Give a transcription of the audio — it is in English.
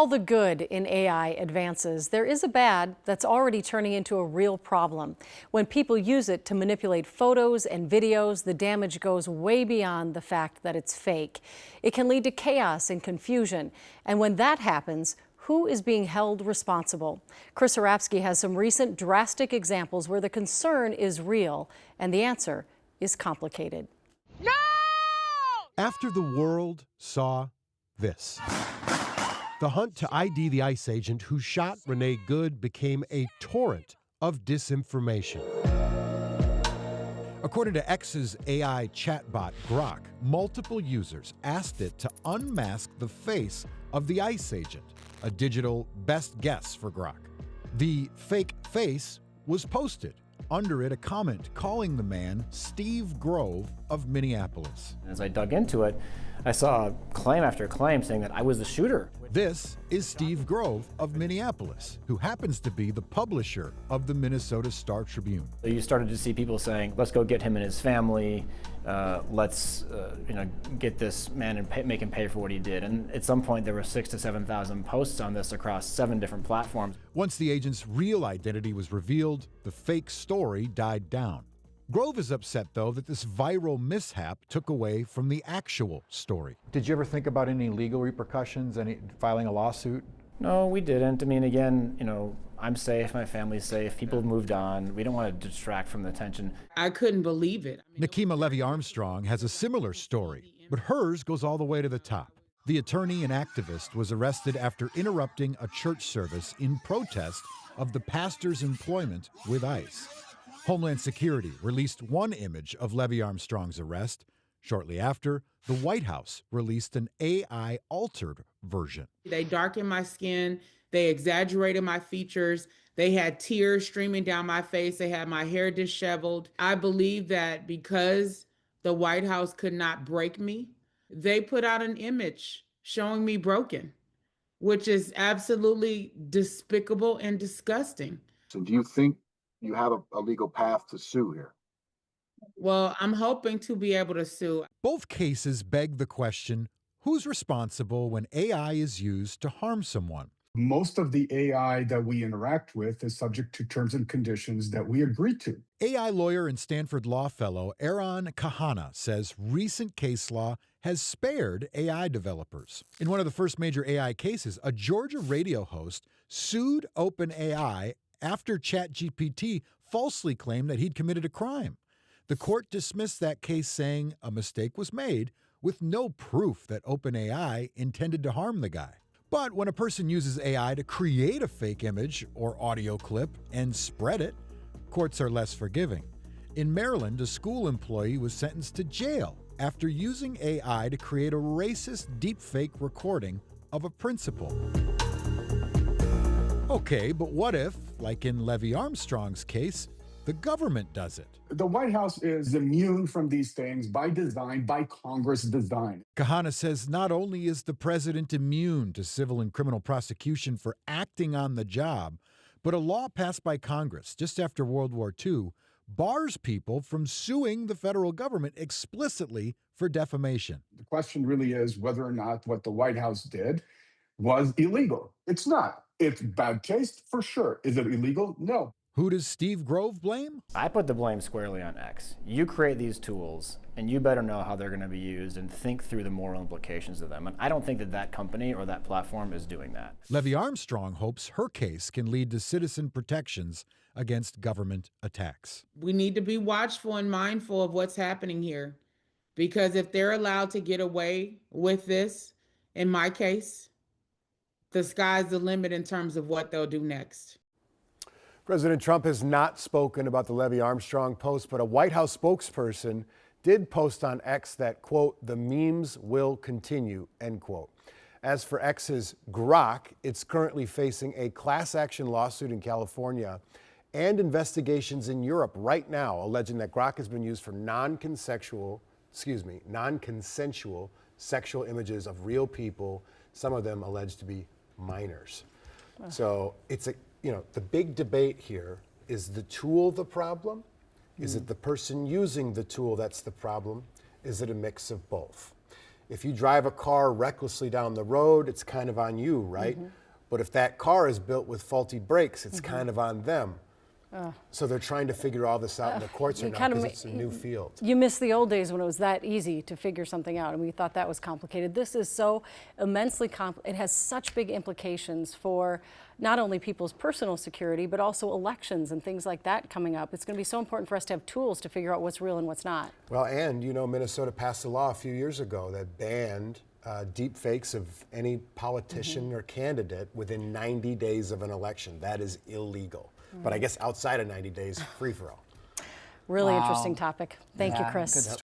All the good in AI advances, there is a bad that's already turning into a real problem. When people use it to manipulate photos and videos, the damage goes way beyond the fact that it's fake. It can lead to chaos and confusion. And when that happens, who is being held responsible? Chris Arapsky has some recent drastic examples where the concern is real and the answer is complicated. No! After the world saw this. The hunt to ID the ICE agent who shot Renee Good became a torrent of disinformation. According to X's AI chatbot, Grok, multiple users asked it to unmask the face of the ICE agent, a digital best guess for Grok. The fake face was posted. Under it, a comment calling the man Steve Grove of Minneapolis. As I dug into it, I saw claim after claim saying that I was the shooter. This is Steve Grove of Minneapolis, who happens to be the publisher of the Minnesota Star Tribune. You started to see people saying, let's go get him and his family. Let's get this man and make him pay for what he did. And at some point, there were 6,000 to 7,000 posts on this across 7 different platforms. Once the agent's real identity was revealed, the fake story died down. Grove is upset, though, that this viral mishap took away from the actual story. Did you ever think about any legal repercussions, filing a lawsuit? No, we didn't. I mean, again, I'm safe, my family's safe, people have moved on. We don't want to distract from the attention. I couldn't believe it. Nakima Levy-Armstrong has a similar story, but hers goes all the way to the top. The attorney and activist was arrested after interrupting a church service in protest of the pastor's employment with ICE. Homeland Security released one image of Levy-Armstrong's arrest. Shortly after, the White House released an AI-altered version. They darkened my skin. They exaggerated my features. They had tears streaming down my face. They had my hair disheveled. I believe that because the White House could not break me, they put out an image showing me broken, which is absolutely despicable and disgusting. So do you think you have a legal path to sue here? Well, I'm hoping to be able to sue. Both cases beg the question, who's responsible when AI is used to harm someone? Most of the AI that we interact with is subject to terms and conditions that we agree to. AI lawyer and Stanford law fellow Aaron Kahana says recent case law has spared AI developers. In one of the first major AI cases, a Georgia radio host sued OpenAI after ChatGPT falsely claimed that he'd committed a crime. The court dismissed that case, saying a mistake was made with no proof that OpenAI intended to harm the guy. But when a person uses AI to create a fake image or audio clip and spread it, courts are less forgiving. In Maryland, a school employee was sentenced to jail after using AI to create a racist deepfake recording of a principal. Okay, but what if, like in Levy-Armstrong's case, the government does it? The White House is immune from these things by design, by Congress design. Kahana says not only is the president immune to civil and criminal prosecution for acting on the job, but a law passed by Congress just after World War II bars people from suing the federal government explicitly for defamation. The question really is whether or not what the White House did was illegal. It's not. It's bad taste, for sure. Is it illegal? No. Who does Steve Grove blame? I put the blame squarely on X. You create these tools, and you better know how they're going to be used and think through the moral implications of them. And I don't think that that company or that platform is doing that. Levy-Armstrong hopes her case can lead to citizen protections against government attacks. We need to be watchful and mindful of what's happening here, because if they're allowed to get away with this, in my case, the sky's the limit in terms of what they'll do next. President Trump has not spoken about the Levy-Armstrong post, but a White House spokesperson did post on X that, quote, the memes will continue, end quote. As for X's Grok, it's currently facing a class action lawsuit in California and investigations in Europe right now, alleging that Grok has been used for non-consensual sexual images of real people, some of them alleged to be minors. So it's the big debate here is the tool the problem? Is it the person using the tool that's the problem? Is it a mix of both? if you drive a car recklessly down the road, it's kind of on you, right? But if that car is built with faulty brakes, it's kind of on them. So they're trying to figure all this out in the courts right now because it's a new field. You miss the old days when it was that easy to figure something out, and we thought that was complicated. This is so immensely complicated. It has such big implications for not only people's personal security, but also elections and things like that coming up. It's going to be so important for us to have tools to figure out what's real and what's not. Well, and you know, Minnesota passed a law a few years ago that banned deep fakes of any politician or candidate within 90 days of an election. That is illegal. But I guess outside of 90 days, free for all. Really interesting topic. Thank you, Chris. Good